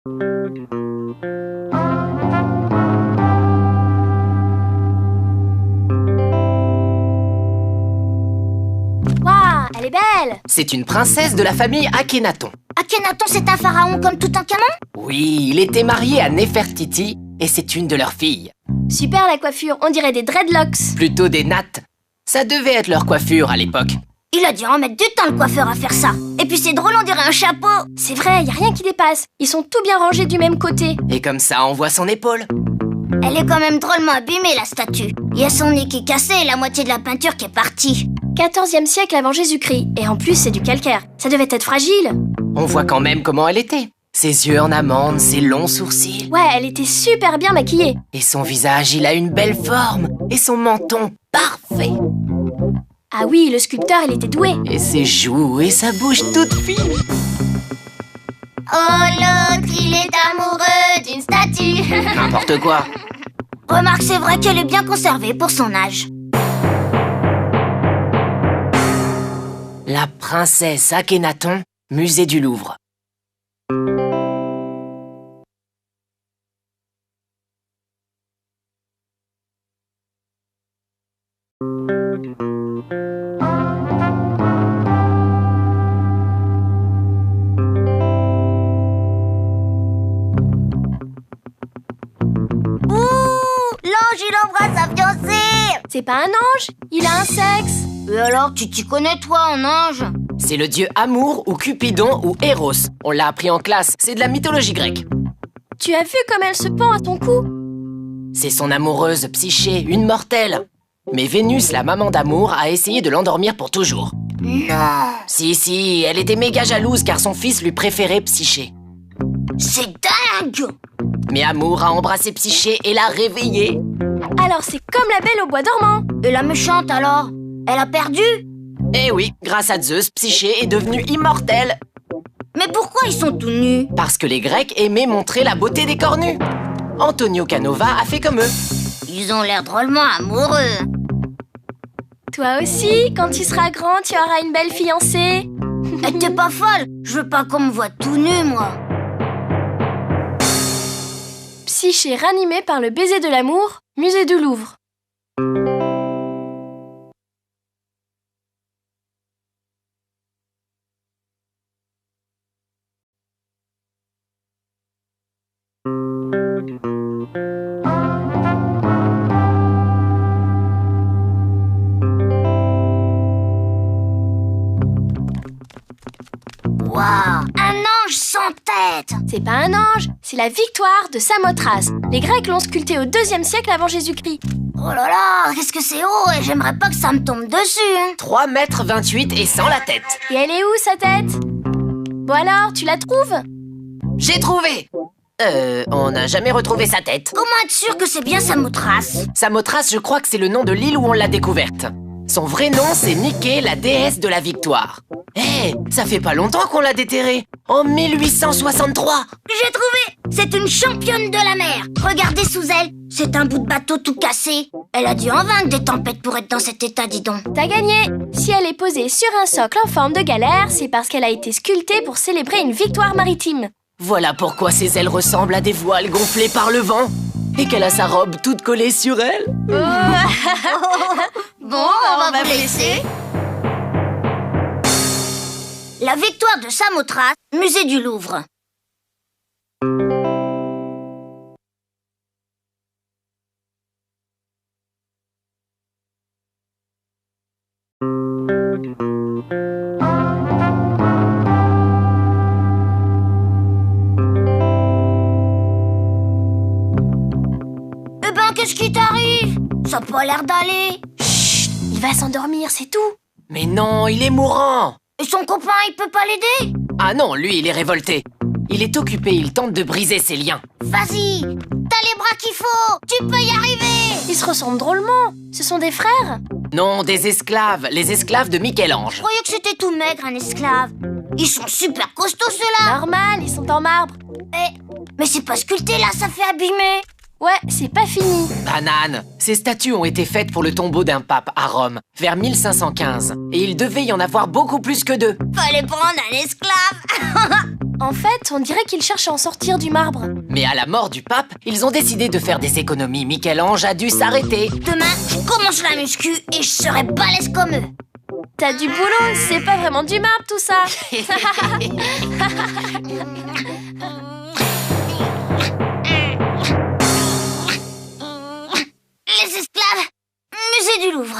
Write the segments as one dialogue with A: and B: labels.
A: Waouh, elle est belle!
B: C'est une princesse de la famille Akhenaton.
C: Akhenaton, c'est un pharaon comme Toutankhamon?
B: Oui, il était marié à Nefertiti et c'est une de leurs filles.
A: Super la coiffure, on dirait des dreadlocks.
B: Plutôt des nattes. Ça devait être leur coiffure à l'époque.
C: Il a dû en mettre du temps, le coiffeur, à faire ça. Et puis c'est drôle, on dirait un chapeau.
A: C'est vrai, y a rien qui dépasse. Ils sont tout bien rangés du même côté.
B: Et comme ça, on voit son épaule.
C: Elle est quand même drôlement abîmée, la statue. Il y a son nez qui est cassé et la moitié de la peinture qui est partie.
A: 14e siècle avant Jésus-Christ. Et en plus, c'est du calcaire. Ça devait être fragile.
B: On voit quand même comment elle était. Ses yeux en amande, ses longs sourcils.
A: Ouais, elle était super bien maquillée.
B: Et son visage, il a une belle forme. Et son menton, parfait.
A: Ah oui, le sculpteur, il était doué.
B: Et ses joues et sa bouche toute fine.
C: Oh, l'autre, il est amoureux d'une statue.
B: N'importe quoi.
C: Remarque, c'est vrai qu'elle est bien conservée pour son âge.
B: La princesse Akhenaton, musée du Louvre.
C: L'ange, il embrasse sa fiancée.
A: C'est pas un ange, il a un sexe.
C: Et alors, tu t'y connais, toi, en ange?
B: C'est le dieu Amour ou Cupidon ou Eros. On l'a appris en classe, c'est de la mythologie grecque.
A: Tu as vu comme elle se pend à ton cou?
B: C'est son amoureuse Psyché, une mortelle. Mais Vénus, la maman d'Amour, a essayé de l'endormir pour toujours.
C: Non.
B: Si, elle était méga jalouse car son fils lui préférait Psyché.
C: C'est dingue.
B: Mais Amour a embrassé Psyché et l'a réveillée.
A: Alors c'est comme la belle au bois dormant.
C: Et la méchante, alors? Elle a perdu?
B: Eh oui, grâce à Zeus, Psyché est devenue immortelle.
C: Mais pourquoi ils sont tout nus?
B: Parce que les Grecs aimaient montrer la beauté des corps nus. Antonio Canova a fait comme eux.
C: Ils ont l'air drôlement amoureux.
A: Toi aussi, quand tu seras grand, tu auras une belle fiancée.
C: Eh, t'es pas folle? Je veux pas qu'on me voie tout nu, moi.
A: Psyché ranimée par le baiser de l'amour, musée du Louvre.
C: Waouh, un ange sans tête.
A: C'est pas un ange, c'est la victoire de Samothrace. Les Grecs l'ont sculpté au 2e siècle avant Jésus-Christ.
C: Oh là là, qu'est-ce que c'est haut et j'aimerais pas que ça me tombe dessus, hein.
B: 3,28 m et sans la tête.
A: Et elle est où sa tête? Bon alors, tu la trouves?
B: J'ai trouvé. On n'a jamais retrouvé sa tête.
C: Comment être sûr que c'est bien Samothrace?
B: Samothrace, je crois que c'est le nom de l'île où on l'a découverte. Son vrai nom, c'est Niké, la déesse de la victoire. Ça fait pas longtemps qu'on l'a déterrée. En 1863.
C: J'ai trouvé. C'est une championne de la mer. Regardez sous elle. C'est un bout de bateau tout cassé. Elle a dû en vaincre des tempêtes pour être dans cet état, dis donc.
A: T'as gagné. Si elle est posée sur un socle en forme de galère, c'est parce qu'elle a été sculptée pour célébrer une victoire maritime.
B: Voilà pourquoi ses ailes ressemblent à des voiles gonflées par le vent. Et qu'elle a sa robe toute collée sur elle.
C: Bon, on va vous laisser. La victoire de Samothrace, musée du Louvre. Eh ben, qu'est-ce qui t'arrive? Ça a pas l'air d'aller.
A: Chut, il va s'endormir, c'est tout.
B: Mais non, il est mourant.
C: Et son copain, il peut pas l'aider?
B: Ah non, lui, il est révolté. Il est occupé, il tente de briser ses liens.
C: Vas-y, t'as les bras qu'il faut. Tu peux y arriver.
A: Ils se ressemblent drôlement. Ce sont des frères?
B: Non, des esclaves, les esclaves de
C: Je
B: Michel-Ange.
C: croyais que c'était tout maigre, un esclave. Ils sont super costauds, ceux-là.
A: Normal, ils sont en marbre.
C: Mais c'est pas sculpté, là, ça fait abîmer.
A: Ouais, c'est pas fini.
B: Banane. Ces statues ont été faites pour le tombeau d'un pape à Rome, vers 1515. Et il devait y en avoir beaucoup plus que deux.
C: Fallait prendre un esclave.
A: En fait, on dirait qu'il cherche à en sortir du marbre.
B: Mais à la mort du pape, ils ont décidé de faire des économies. Michel-Ange a dû s'arrêter.
C: Demain, je commence la muscu et je serai balèze comme eux.
A: T'as du boulot, c'est pas vraiment du marbre tout ça.
C: Les esclaves, musée du Louvre.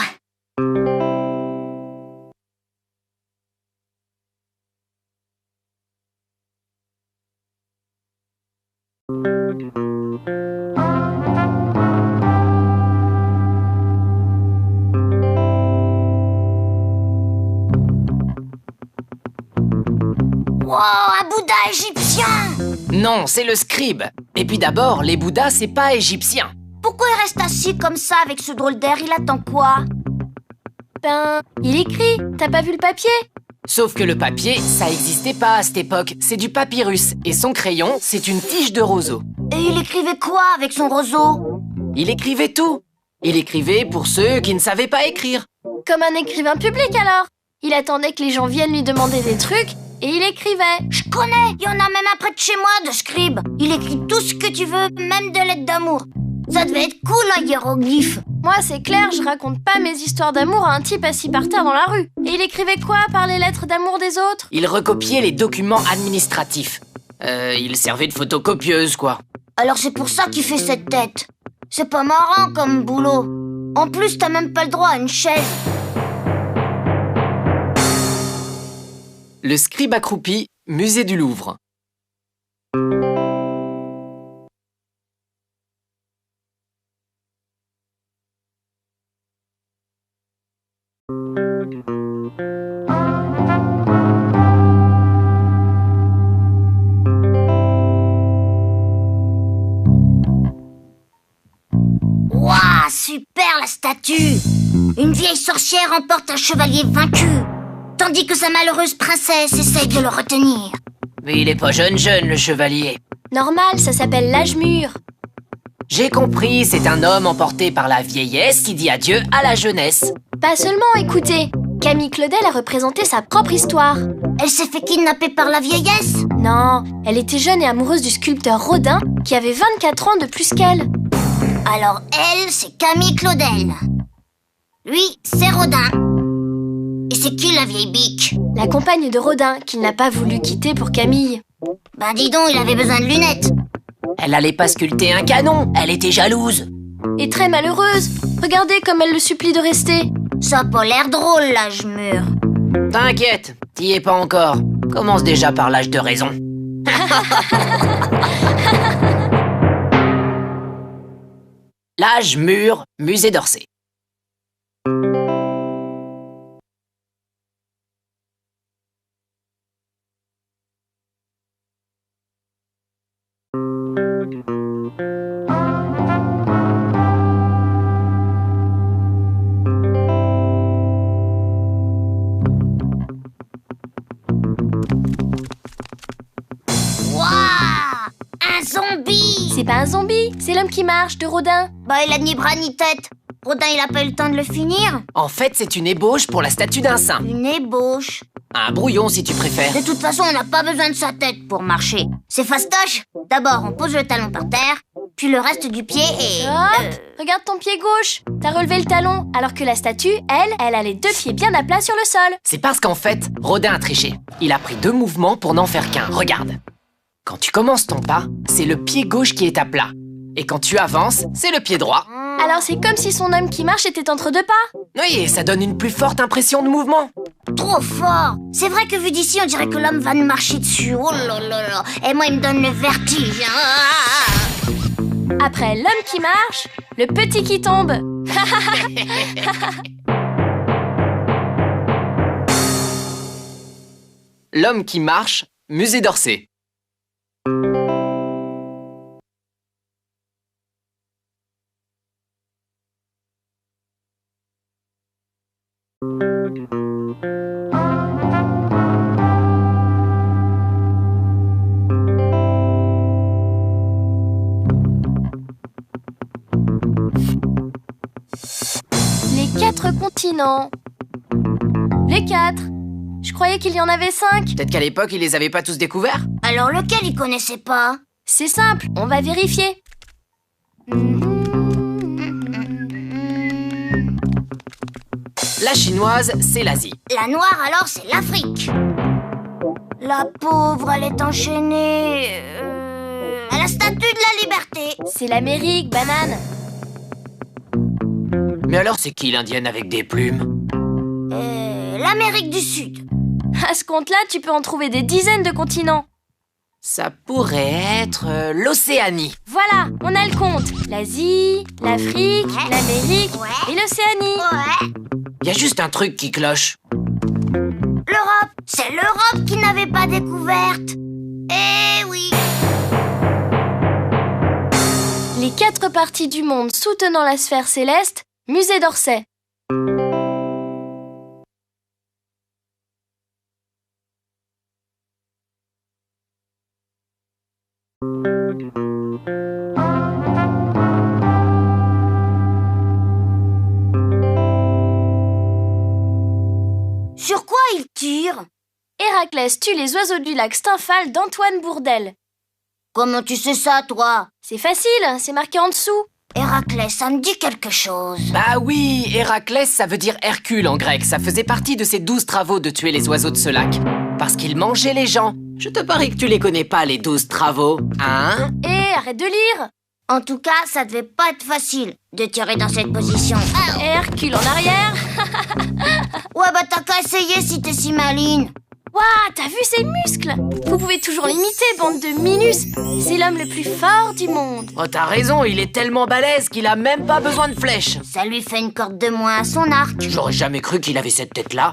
C: Wow, un Bouddha égyptien!
B: Non, c'est le scribe. Et puis d'abord, les Bouddhas, c'est pas égyptien.
C: Pourquoi il reste assis comme ça avec ce drôle d'air? Il attend quoi?
A: Ben, il écrit. T'as pas vu le papier?
B: Sauf que le papier, ça existait pas à cette époque. C'est du papyrus. Et son crayon, c'est une tige de roseau.
C: Et il écrivait quoi avec son roseau?
B: Il écrivait tout. Il écrivait pour ceux qui ne savaient pas écrire.
A: Comme un écrivain public alors. Il attendait que les gens viennent lui demander des trucs et il écrivait.
C: Je connais, il y en a même un près de chez moi de scribe. Il écrit tout ce que tu veux, même de lettres d'amour. Ça devait être cool un hiéroglyphe.
A: Moi, c'est clair, je raconte pas mes histoires d'amour à un type assis par terre dans la rue. Et il écrivait quoi par les lettres d'amour des autres?
B: Il recopiait les documents administratifs. Il servait de photocopieuse, quoi.
C: Alors c'est pour ça qu'il fait cette tête. C'est pas marrant comme boulot. En plus, t'as même pas le droit à une chaise.
B: Le scribe accroupi, musée du Louvre.
C: Waouh, super la statue! Une vieille sorcière emporte un chevalier vaincu, tandis que sa malheureuse princesse essaye de le retenir.
B: Mais il est pas jeune, le chevalier.
A: Normal, ça s'appelle l'âge mûr.
B: J'ai compris, c'est un homme emporté par la vieillesse qui dit adieu à la jeunesse.
A: Pas seulement, écoutez. Camille Claudel a représenté sa propre histoire.
C: Elle s'est fait kidnapper par la vieillesse?
A: Non, elle était jeune et amoureuse du sculpteur Rodin, qui avait 24 ans de plus qu'elle.
C: Alors elle, c'est Camille Claudel. Lui, c'est Rodin. Et c'est qui la vieille bique?
A: La compagne de Rodin, qu'il n'a pas voulu quitter pour Camille.
C: Ben dis donc, il avait besoin de lunettes.
B: Elle allait pas sculpter un canon, elle était jalouse.
A: Et très malheureuse. Regardez comme elle le supplie de rester.
C: Ça a pas l'air drôle, l'âge mûr.
B: T'inquiète, t'y es pas encore. Commence déjà par l'âge de raison. L'âge mûr, musée d'Orsay.
C: Un zombie!
A: C'est pas un zombie, c'est l'homme qui marche de Rodin.
C: Bah il a ni bras ni tête. Rodin il a pas eu le temps de le finir.
B: En fait, c'est une ébauche pour la statue d'un saint.
C: Une ébauche.
B: Un brouillon si tu préfères.
C: De toute façon, on n'a pas besoin de sa tête pour marcher. C'est fastoche. D'abord, on pose le talon par terre, puis le reste du pied et...
A: Hop, regarde ton pied gauche. T'as relevé le talon, alors que la statue, elle a les deux pieds bien à plat sur le sol.
B: C'est parce qu'en fait, Rodin a triché. Il a pris 2 mouvements pour n'en faire qu'un. Regarde. Quand tu commences ton pas, c'est le pied gauche qui est à plat. Et quand tu avances, c'est le pied droit.
A: Alors c'est comme si son homme qui marche était entre deux pas.
B: Oui, et ça donne une plus forte impression de mouvement.
C: Trop fort. C'est vrai que vu d'ici, on dirait que l'homme va nous marcher dessus. Oh là là là. Et moi, il me donne le vertige.
A: Après l'homme qui marche, le petit qui tombe.
B: L'homme qui marche, musée d'Orsay.
A: Les 4 continents. Les 4. Je croyais qu'il y en avait 5.
B: Peut-être qu'à l'époque, ils les avaient pas tous découverts.
C: À Alors lequel il connaissait pas?
A: C'est simple, on va vérifier.
B: La chinoise, c'est l'Asie.
C: La noire, alors, c'est l'Afrique. La pauvre, elle est enchaînée... à la statue de la liberté.
A: C'est l'Amérique, banane.
B: Mais alors, c'est qui l'indienne avec des plumes?
C: L'Amérique du Sud.
A: À ce compte-là, tu peux en trouver des dizaines de continents.
B: Ça pourrait être l'Océanie.
A: Voilà, on a le compte. L'Asie, l'Afrique,
C: Ouais.
A: l'Amérique
C: Ouais.
A: et l'Océanie.
C: Ouais.
B: Il y a juste un truc qui cloche.
C: L'Europe. C'est l'Europe qui n'avait pas découverte. Eh oui.
A: Les 4 parties du monde soutenant la sphère céleste, musée d'Orsay.
C: Sur quoi il tire?
A: Héraclès tue les oiseaux du lac Stymphale d'Antoine Bourdelle.
C: Comment tu sais ça, toi?
A: C'est facile, c'est marqué en dessous.
C: Héraclès, ça me dit quelque chose.
B: Bah oui, Héraclès, ça veut dire Hercule en grec. Ça faisait partie de ses 12 travaux de tuer les oiseaux de ce lac. Parce qu'il mangeait les gens. Je te parie que tu les connais pas, les 12 travaux. Hein?
A: Hé, arrête de lire.
C: En tout cas, ça devait pas être facile de tirer dans cette position.
A: Hercule en arrière.
C: Ouais, bah t'as qu'à essayer si t'es si maline.
A: Waouh, t'as vu ses muscles? Vous pouvez toujours l'imiter, bande de minus. C'est l'homme le plus fort du monde.
B: Oh, t'as raison, il est tellement balèze qu'il a même pas besoin de flèches.
C: Ça lui fait une corde de moins à son arc.
B: J'aurais jamais cru qu'il avait cette tête-là.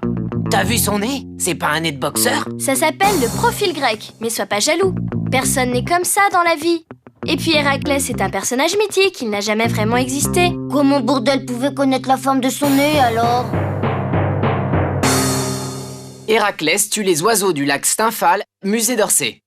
B: T'as vu son nez? C'est pas un nez de boxeur?
A: Ça s'appelle le profil grec, mais sois pas jaloux. Personne n'est comme ça dans la vie. Et puis Héraclès est un personnage mythique, il n'a jamais vraiment existé.
C: Comment Bourdelle pouvait connaître la forme de son nez, alors?
B: Héraclès tue les oiseaux du lac Stymphale, musée d'Orsay.